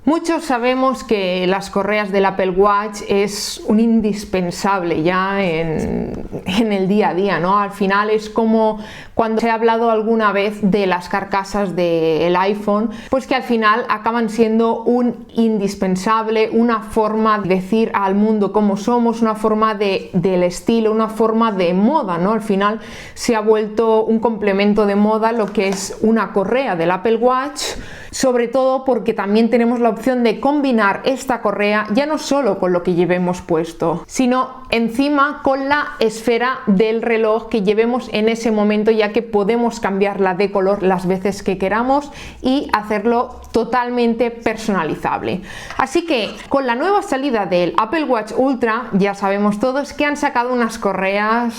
Muchos sabemos que las correas del Apple Watch es un indispensable ya en el día a día, ¿no? Al final es como cuando se ha hablado alguna vez de las carcasas del iPhone, pues que al final acaban siendo un indispensable, una forma de decir al mundo cómo somos, una forma del estilo, una forma de moda, ¿no? Al final se ha vuelto un complemento de moda lo que es una correa del Apple Watch, sobre todo porque también tenemos la opción de combinar esta correa ya no solo con lo que llevemos puesto, sino encima con la esfera del reloj que llevemos en ese momento, ya que podemos cambiarla de color las veces que queramos y hacerlo totalmente personalizable. Así que con la nueva salida del Apple Watch Ultra ya sabemos todos que han sacado unas correas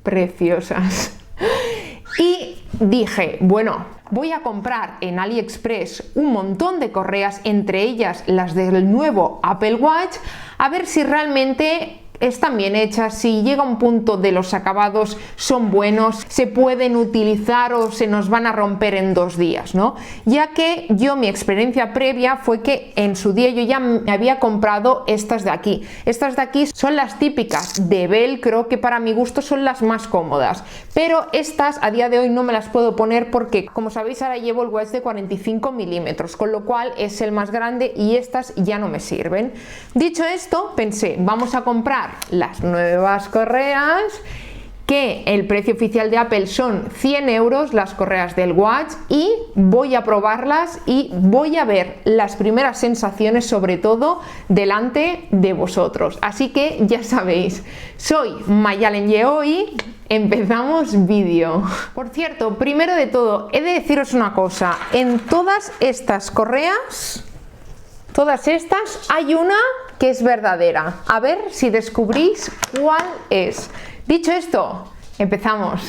preciosas. Y dije, bueno, voy a comprar en AliExpress un montón de correas, entre ellas las del nuevo Apple Watch, a ver si realmente están bien hechas, si llega un punto de los acabados son buenos, se pueden utilizar o se nos van a romper en 2 días, ¿no? Ya que mi experiencia previa fue que en su día yo ya me había comprado estas de aquí. Estas de aquí son las típicas de velcro, que para mi gusto son las más cómodas, pero estas a día de hoy no me las puedo poner porque, como sabéis, ahora llevo el watch de 45 milímetros, con lo cual es el más grande y estas ya no me sirven. Dicho esto, pensé, vamos a comprar las nuevas correas, que el precio oficial de Apple son 100 euros las correas del watch, y voy a probarlas y voy a ver las primeras sensaciones, sobre todo delante de vosotros. Así que ya sabéis, soy Mayalen Yeoh y empezamos vídeo. Por cierto, primero de todo he de deciros una cosa: en todas estas correas, todas estas, hay una que es verdadera. A ver si descubrís cuál es. Dicho esto, empezamos.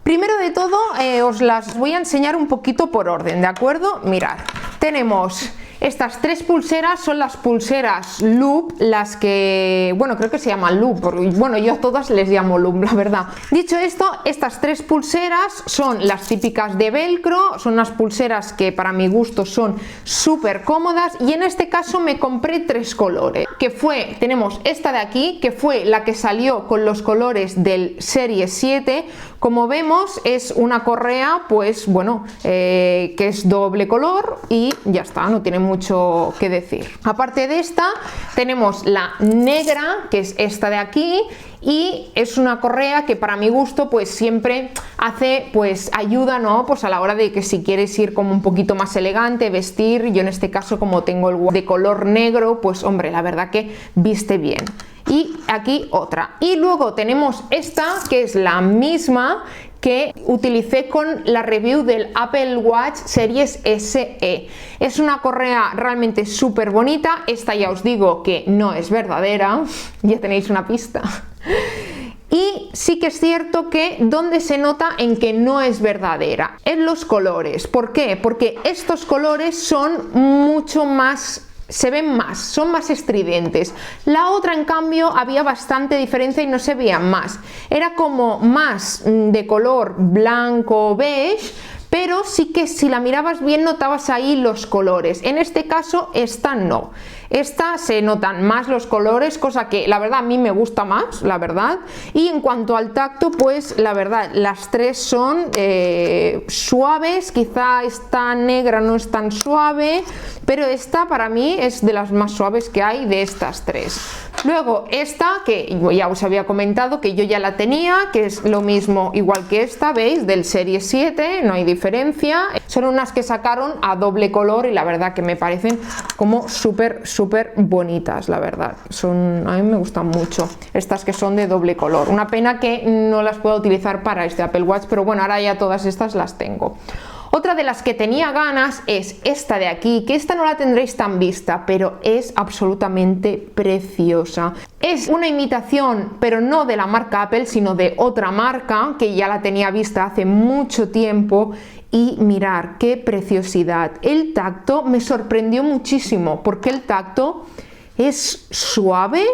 Primero de todo, os las voy a enseñar un poquito por orden, ¿de acuerdo? Mirad, tenemos estas 3 pulseras, son las pulseras Loop, las que, bueno, creo que se llaman Loop, porque, bueno, yo a todas les llamo Loop, la verdad. Dicho esto, estas 3 pulseras son las típicas de velcro, son unas pulseras que para mi gusto son súper cómodas, y en este caso me compré 3 colores, que fue, tenemos esta de aquí, que fue la que salió con los colores del Serie 7. Como vemos, es una correa, pues bueno, que es doble color y ya está, no tiene mucho que decir. Aparte de esta, tenemos la negra, que es esta de aquí, y es una correa que para mi gusto pues siempre hace, pues ayuda, ¿no? Pues a la hora de que si quieres ir como un poquito más elegante, vestir, yo en este caso como tengo el de color negro, pues hombre, la verdad que viste bien. Y aquí otra. Y luego tenemos esta, que es la misma que utilicé con la review del Apple Watch Series SE. Es una correa realmente súper bonita. Esta ya os digo que no es verdadera, ya tenéis una pista. Y sí que es cierto que donde se nota en que no es verdadera, en los colores. ¿Por qué? Porque estos colores son mucho más, se ven más, son más estridentes. La otra, en cambio, había bastante diferencia y no se veían más. Era como más de color blanco beige, pero sí que si la mirabas bien notabas ahí los colores. En este caso, esta no. Esta se notan más los colores, cosa que la verdad a mí me gusta más, la verdad. Y en cuanto al tacto, pues la verdad, las 3 son suaves. Quizá esta negra no es tan suave, pero esta para mí es de las más suaves que hay de estas 3. Luego esta, que ya os había comentado que yo ya la tenía, que es lo mismo igual que esta, ¿veis? Del Serie 7, no hay diferencia. Son unas que sacaron a doble color y la verdad que me parecen como súper bonitas, la verdad. A mí me gustan mucho estas que son de doble color. Una pena que no las puedo utilizar para este Apple Watch, pero bueno, ahora ya todas estas las tengo. Otra de las que tenía ganas es esta de aquí, que esta no la tendréis tan vista, pero es absolutamente preciosa. Es una imitación, pero no de la marca Apple, sino de otra marca, que ya la tenía vista hace mucho tiempo. Y mirar qué preciosidad. El tacto me sorprendió muchísimo, porque el tacto es suave,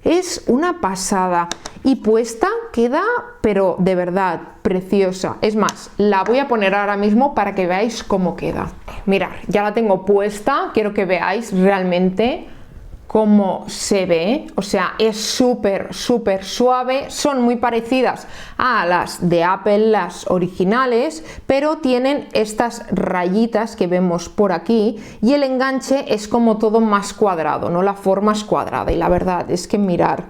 es una pasada. y puesta queda, pero de verdad, preciosa. Es más, la voy a poner ahora mismo para que veáis cómo queda. Mirad, ya la tengo puesta, quiero que veáis realmente cómo se ve, o sea, es súper suave, son muy parecidas a las de Apple, las originales, pero tienen estas rayitas que vemos por aquí y el enganche es como todo más cuadrado, ¿no? La forma es cuadrada y la verdad es que mirar,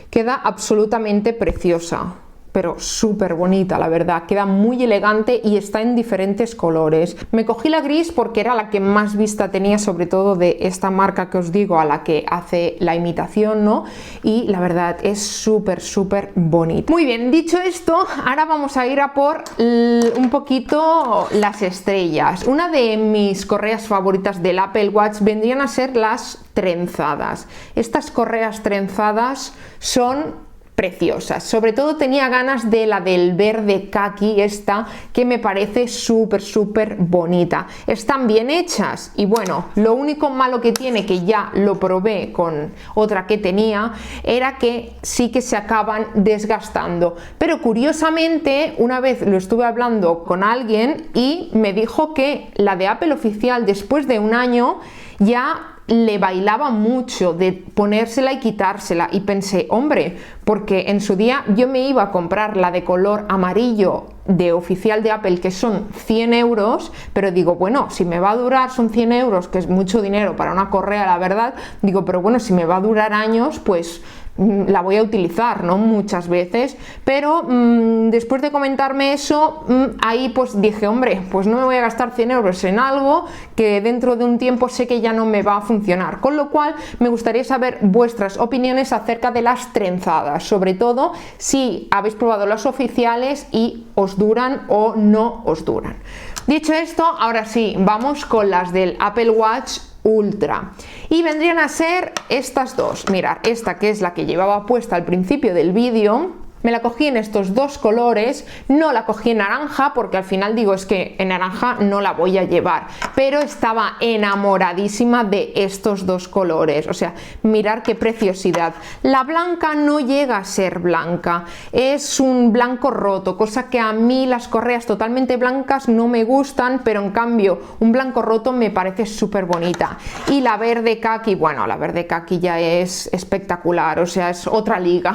queda absolutamente preciosa. Pero súper bonita, la verdad, queda muy elegante y está en diferentes colores. Me cogí la gris porque era la que más vista tenía, sobre todo de esta marca que os digo, a la que hace la imitación, ¿no? Y la verdad es súper bonita. Muy bien, dicho esto, ahora vamos a ir a por un poquito las estrellas. Una de mis correas favoritas del Apple Watch vendrían a ser las trenzadas. Estas correas trenzadas son preciosas, sobre todo tenía ganas de la del verde kaki, esta que me parece súper bonita. Están bien hechas y bueno, lo único malo que tiene, que ya lo probé con otra que tenía, era que sí que se acaban desgastando, pero curiosamente una vez lo estuve hablando con alguien y me dijo que la de Apple oficial después de un año ya le bailaba mucho de ponérsela y quitársela y pensé, hombre, porque en su día yo me iba a comprar la de color amarillo de oficial de Apple, que son 100 euros, pero digo, bueno, si me va a durar, son 100 euros, que es mucho dinero para una correa, la verdad, digo, pero bueno, si me va a durar años, pues la voy a utilizar, ¿no? Muchas veces, pero después de comentarme eso, ahí pues dije, hombre, pues no me voy a gastar 100 euros en algo que dentro de un tiempo sé que ya no me va a funcionar, con lo cual me gustaría saber vuestras opiniones acerca de las trenzadas, sobre todo si habéis probado las oficiales y os duran o no os duran. Dicho esto, ahora sí, vamos con las del Apple Watch Ultra y vendrían a ser estas dos. Mirad, esta que es la que llevaba puesta al principio del vídeo, me la cogí en estos dos colores, no la cogí en naranja porque al final digo, es que en naranja no la voy a llevar, pero estaba enamoradísima de estos dos colores, o sea, mirar qué preciosidad. La blanca no llega a ser blanca, es un blanco roto, cosa que a mí las correas totalmente blancas no me gustan, pero en cambio un blanco roto me parece súper bonita. Y la verde kaki, bueno, la verde kaki ya es espectacular, o sea, es otra liga.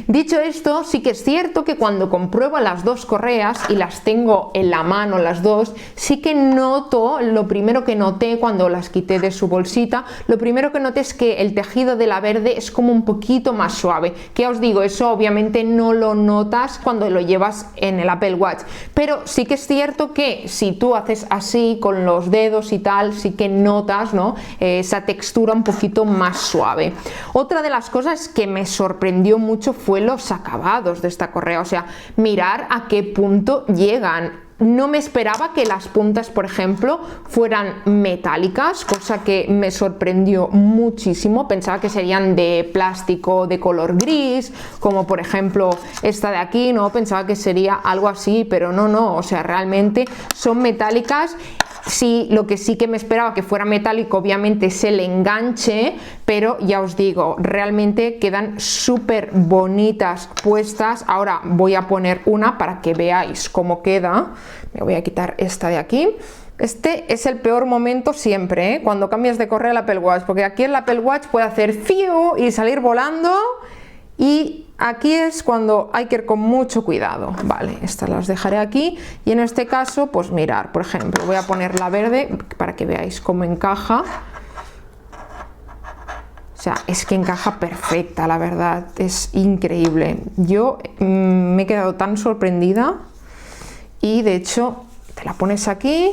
Dicho esto, sí que es cierto que cuando compruebo las dos correas y las tengo en la mano las dos, sí que noto, lo primero que noté cuando las quité de su bolsita, lo primero que noté es que el tejido de la verde es como un poquito más suave, que ya os digo, eso obviamente no lo notas cuando lo llevas en el Apple Watch, pero sí que es cierto que si tú haces así con los dedos y tal, sí que notas, ¿no? Esa textura un poquito más suave. Otra de las cosas que me sorprendió mucho fue los acabados de esta correa, o sea, mirar a qué punto llegan. No me esperaba que las puntas, por ejemplo, fueran metálicas, cosa que me sorprendió muchísimo. Pensaba que serían de plástico de color gris, como por ejemplo esta de aquí, ¿no? Pensaba que sería algo así, pero no, o sea, realmente son metálicas. Sí, lo que sí que me esperaba que fuera metálico obviamente es el enganche, pero ya os digo, realmente quedan súper bonitas puestas. Ahora voy a poner una para que veáis cómo queda. Me voy a quitar esta de aquí. Este es el peor momento siempre, ¿eh? Cuando cambias de correa al Apple Watch, porque aquí el Apple Watch puede hacer fiu y salir volando, y aquí es cuando hay que ir con mucho cuidado. Vale, estas las dejaré aquí y en este caso, pues mirar, por ejemplo, voy a poner la verde para que veáis cómo encaja. O sea, es que encaja perfecta, la verdad, es increíble. Yo me he quedado tan sorprendida y de hecho te la pones aquí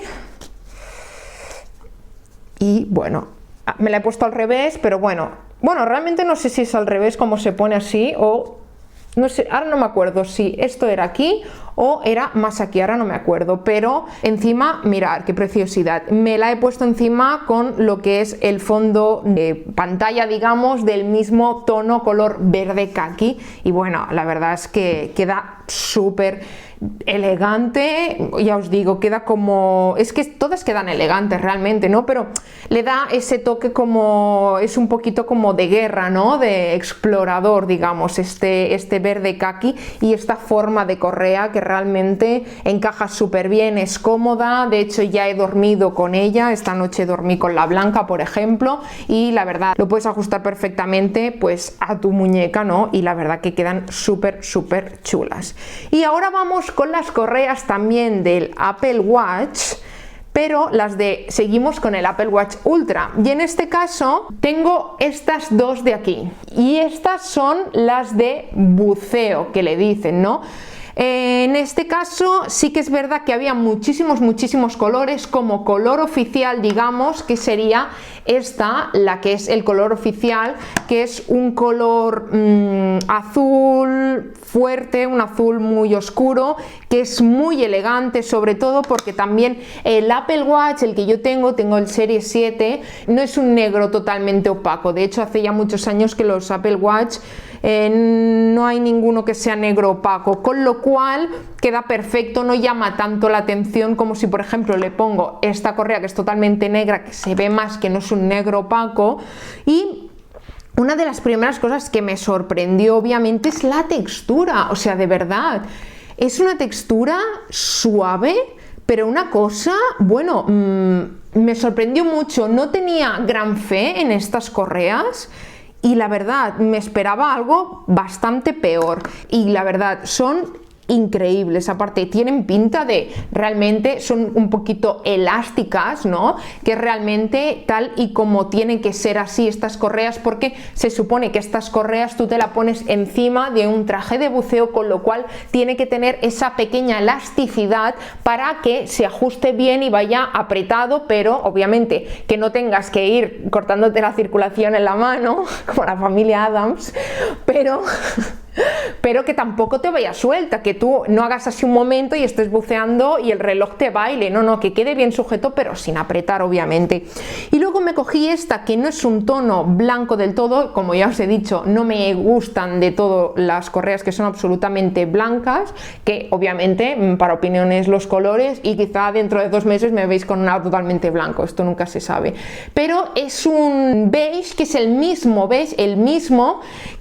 y bueno, me la he puesto al revés, pero bueno, realmente no sé si es al revés como se pone así o no sé, ahora no me acuerdo si esto era aquí o era más aquí, ahora no me acuerdo, pero encima, mirad qué preciosidad, me la he puesto encima con lo que es el fondo de pantalla, digamos, del mismo tono color verde kaki y bueno, la verdad es que queda súper elegante, ya os digo, queda como, es que todas quedan elegantes realmente, ¿no? Pero le da ese toque como, es un poquito como de guerra, ¿no? De explorador, digamos, este verde caqui y esta forma de correa que realmente encaja súper bien, es cómoda. De hecho ya he dormido con ella, esta noche dormí con la blanca, por ejemplo, y la verdad lo puedes ajustar perfectamente pues a tu muñeca, ¿no? Y la verdad que quedan súper chulas. Y ahora vamos con las correas también del Apple Watch, pero seguimos con el Apple Watch Ultra, y en este caso tengo estas dos de aquí, y estas son las de buceo que le dicen, ¿no? En este caso sí que es verdad que había muchísimos colores. Como color oficial, digamos que sería esta, la que es el color oficial, que es un color azul fuerte, un azul muy oscuro, que es muy elegante, sobre todo porque también el Apple Watch, el que yo tengo el Series 7, no es un negro totalmente opaco. De hecho hace ya muchos años que los Apple Watch no hay ninguno que sea negro opaco, con lo cual queda perfecto, no llama tanto la atención como si por ejemplo le pongo esta correa que es totalmente negra, que se ve más que no es un negro opaco. Y una de las primeras cosas que me sorprendió obviamente es la textura, o sea, de verdad es una textura suave, pero una cosa, bueno, me sorprendió mucho. No tenía gran fe en estas correas y la verdad me esperaba algo bastante peor, y la verdad son increíbles. Aparte tienen pinta de, realmente son un poquito elásticas, ¿no? Que realmente tal y como tienen que ser así estas correas, porque se supone que estas correas tú te la pones encima de un traje de buceo, con lo cual tiene que tener esa pequeña elasticidad para que se ajuste bien y vaya apretado, pero obviamente que no tengas que ir cortándote la circulación en la mano como la familia Adams, pero que tampoco te vaya suelta, que tú no hagas así un momento y estés buceando y el reloj te baile, no, que quede bien sujeto pero sin apretar, obviamente. Y luego me cogí esta, que no es un tono blanco del todo, como ya os he dicho, no me gustan de todo las correas que son absolutamente blancas, que obviamente para opiniones los colores, y quizá dentro de 2 meses me veis con una totalmente blanco, esto nunca se sabe, pero es un beige que es el mismo beige,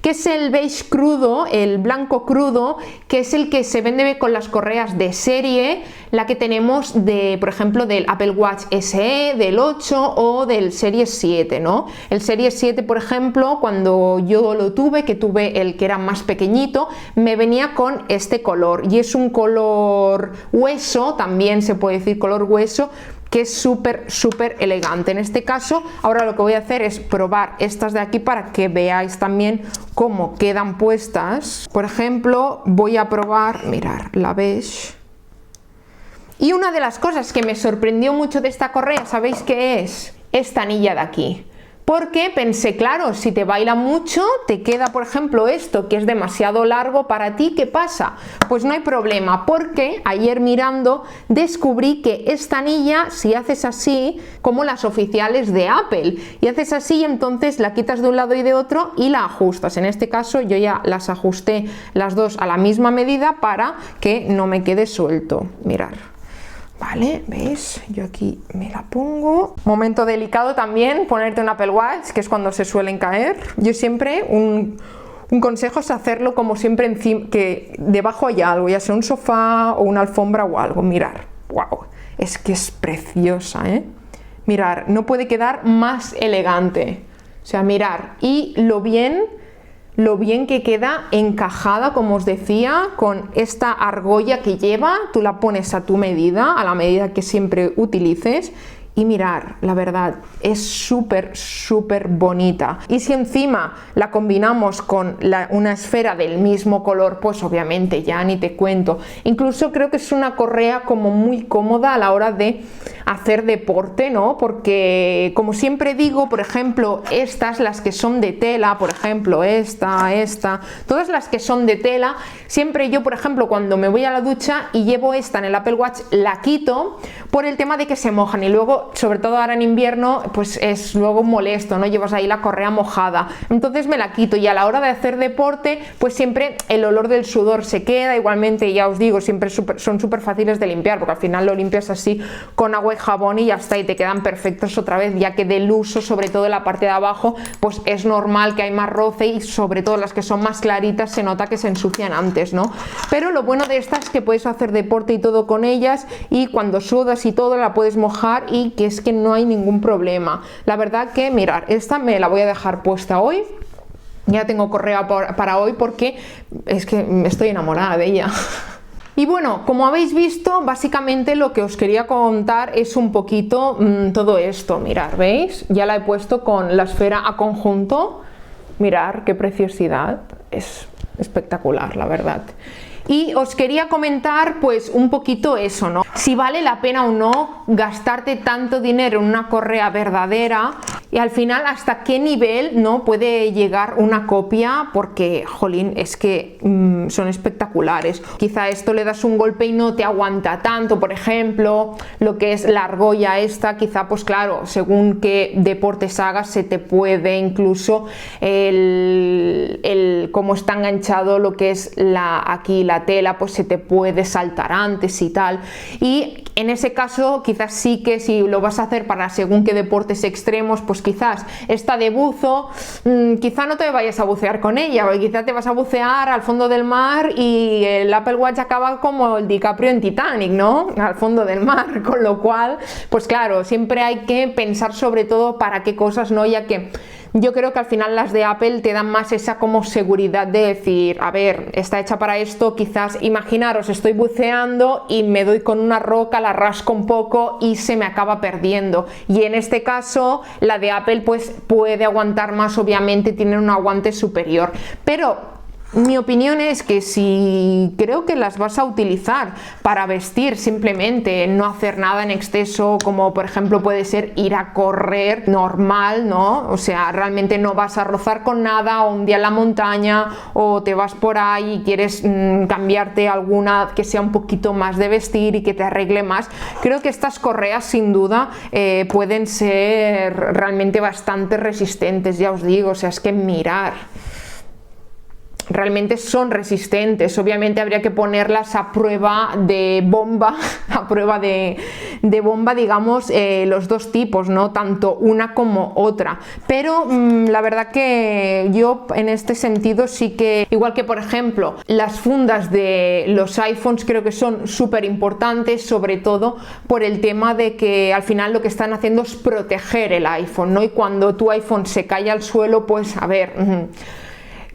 que es el beige crudo, el blanco crudo, que es el que se vende con las correas de serie, la que tenemos por ejemplo del Apple Watch SE, del 8 o del Series 7, ¿no? El Series 7, por ejemplo, cuando yo lo tuve, que tuve el que era más pequeñito, me venía con este color, y es un color hueso, también se puede decir color hueso, que es súper elegante. En este caso ahora lo que voy a hacer es probar estas de aquí para que veáis también cómo quedan puestas. Por ejemplo, voy a probar, mirar, la beige. Y una de las cosas que me sorprendió mucho de esta correa, ¿sabéis qué es? Esta anilla de aquí. Porque pensé, claro, si te baila mucho, te queda, por ejemplo, esto que es demasiado largo para ti, ¿qué pasa? Pues no hay problema, porque ayer mirando descubrí que esta anilla, si haces así, como las oficiales de Apple, y haces así, entonces la quitas de un lado y de otro y la ajustas. En este caso yo ya las ajusté las dos a la misma medida para que no me quede suelto. Mirar. Vale, ¿veis? Yo aquí me la pongo. Momento delicado también, ponerte un Apple Watch, que es cuando se suelen caer. Yo siempre, un consejo es hacerlo como siempre encima, que debajo haya algo, ya sea un sofá o una alfombra o algo. Mirar, wow, es que es preciosa, ¿eh? Mirar, no puede quedar más elegante. O sea, mirar, y lo bien que queda encajada, como os decía, con esta argolla que lleva. Tú la pones a tu medida, a la medida que siempre utilices, y mirar, la verdad es súper bonita. Y si encima la combinamos con una esfera del mismo color, pues obviamente ya ni te cuento. Incluso creo que es una correa como muy cómoda a la hora de hacer deporte, ¿no? Porque como siempre digo, por ejemplo, estas, las que son de tela, por ejemplo esta, todas las que son de tela, siempre yo, por ejemplo, cuando me voy a la ducha y llevo esta en el Apple Watch, la quito por el tema de que se mojan, y luego luego, sobre todo ahora en invierno, pues es luego molesto, ¿no? Llevas ahí la correa mojada. Entonces me la quito y a la hora de hacer deporte, pues siempre el olor del sudor se queda. Igualmente, ya os digo, siempre son súper fáciles de limpiar, porque al final lo limpias así con agua y jabón y ya está, y te quedan perfectos otra vez, ya que del uso, sobre todo en la parte de abajo, pues es normal que hay más roce y sobre todo las que son más claritas se nota que se ensucian antes, ¿no? Pero lo bueno de estas es que puedes hacer deporte y todo con ellas, y cuando sudas y todo la puedes mojar y que es que no hay ningún problema. La verdad que, mirad, esta me la voy a dejar puesta hoy. Ya tengo correa para hoy porque es que estoy enamorada de ella. Y bueno, como habéis visto, básicamente lo que os quería contar es un poquito todo esto. Mirad, ¿veis? Ya la he puesto con la esfera a conjunto. Mirad qué preciosidad. Es espectacular, la verdad. Y os quería comentar pues un poquito eso, ¿no? Si vale la pena o no gastarte tanto dinero en una correa verdadera, y al final hasta qué nivel no puede llegar una copia, porque jolín, es que son espectaculares. Quizá esto le das un golpe y no te aguanta tanto, por ejemplo, lo que es la argolla esta, quizá pues claro, según qué deportes hagas se te puede incluso cómo está enganchado lo que es aquí la tela, pues se te puede saltar antes y tal, y en ese caso quizás sí que si lo vas a hacer para según qué deportes extremos, pues quizás esta de buzo, quizá no te vayas a bucear con ella, porque quizá te vas a bucear al fondo del mar y el Apple Watch acaba como el DiCaprio en Titanic, ¿no? Al fondo del mar, con lo cual, pues claro, siempre hay que pensar sobre todo para qué cosas, ¿no? Ya que yo creo que al final las de Apple te dan más esa como seguridad de decir, a ver, está hecha para esto, quizás imaginaros, estoy buceando y me doy con una roca, la rasco un poco y se me acaba perdiendo, y en este caso la de Apple pues puede aguantar más, obviamente tiene un aguante superior, pero mi opinión es que si creo que las vas a utilizar para vestir simplemente, no hacer nada en exceso, como por ejemplo puede ser ir a correr normal, ¿no? O sea, realmente no vas a rozar con nada, o un día en la montaña, o te vas por ahí y quieres cambiarte alguna que sea un poquito más de vestir y que te arregle más. Creo que estas correas sin duda pueden ser realmente bastante resistentes, ya os digo, o sea, es que mirar. Realmente son resistentes, obviamente habría que ponerlas a prueba de bomba, a prueba de bomba, digamos, los dos tipos, ¿no? Tanto una como otra, pero la verdad que yo en este sentido sí que, igual que por ejemplo las fundas de los iPhones, creo que son súper importantes, sobre todo por el tema de que al final lo que están haciendo es proteger el iPhone, ¿no? Y cuando tu iPhone se cae al suelo, pues a ver,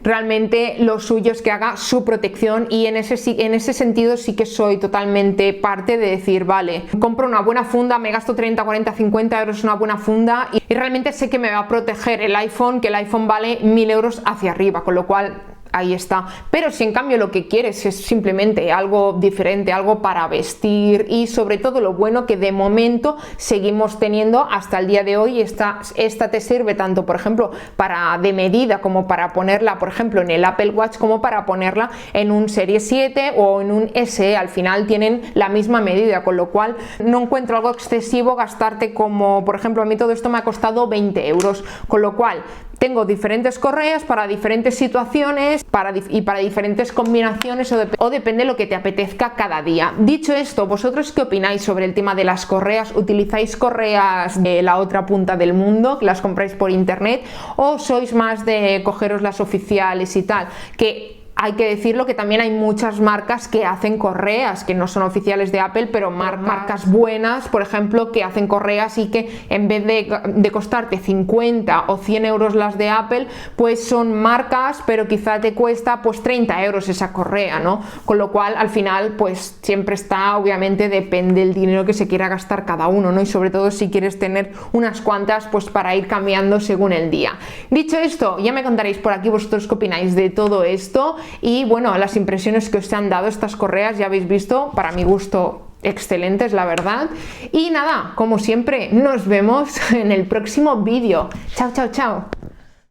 realmente lo suyo es que haga su protección, y en ese sentido sí que soy totalmente parte de decir, vale, compro una buena funda, me gasto 30, 40, 50 euros en una buena funda y realmente sé que me va a proteger el iPhone, que el iPhone vale 1000 euros hacia arriba, con lo cual ahí está. Pero si en cambio lo que quieres es simplemente algo diferente, algo para vestir, y sobre todo lo bueno que de momento seguimos teniendo hasta el día de hoy, esta te sirve tanto por ejemplo para de medida como para ponerla por ejemplo en el Apple Watch, como para ponerla en un Serie 7 o en un SE, al final tienen la misma medida, con lo cual no encuentro algo excesivo gastarte, como por ejemplo a mí todo esto me ha costado 20 euros, con lo cual tengo diferentes correas para diferentes situaciones y para diferentes combinaciones, o depende de lo que te apetezca cada día. Dicho esto, ¿vosotros qué opináis sobre el tema de las correas? ¿Utilizáis correas de la otra punta del mundo, que las compráis por internet, o sois más de cogeros las oficiales y tal? Que hay que decirlo que también hay muchas marcas que hacen correas que no son oficiales de Apple, pero marcas buenas, por ejemplo, que hacen correas y que en vez de costarte 50 o 100 euros las de Apple, pues son marcas, pero quizá te cuesta pues 30 euros esa correa, ¿no? Con lo cual al final pues siempre está, obviamente depende del dinero que se quiera gastar cada uno, ¿no? Y sobre todo si quieres tener unas cuantas pues para ir cambiando según el día. Dicho esto, ya me contaréis por aquí vosotros qué opináis de todo esto. Y bueno, las impresiones que os han dado estas correas, ya habéis visto, para mi gusto excelentes, la verdad. Y nada, como siempre, nos vemos en el próximo vídeo. Chao, chao, chao.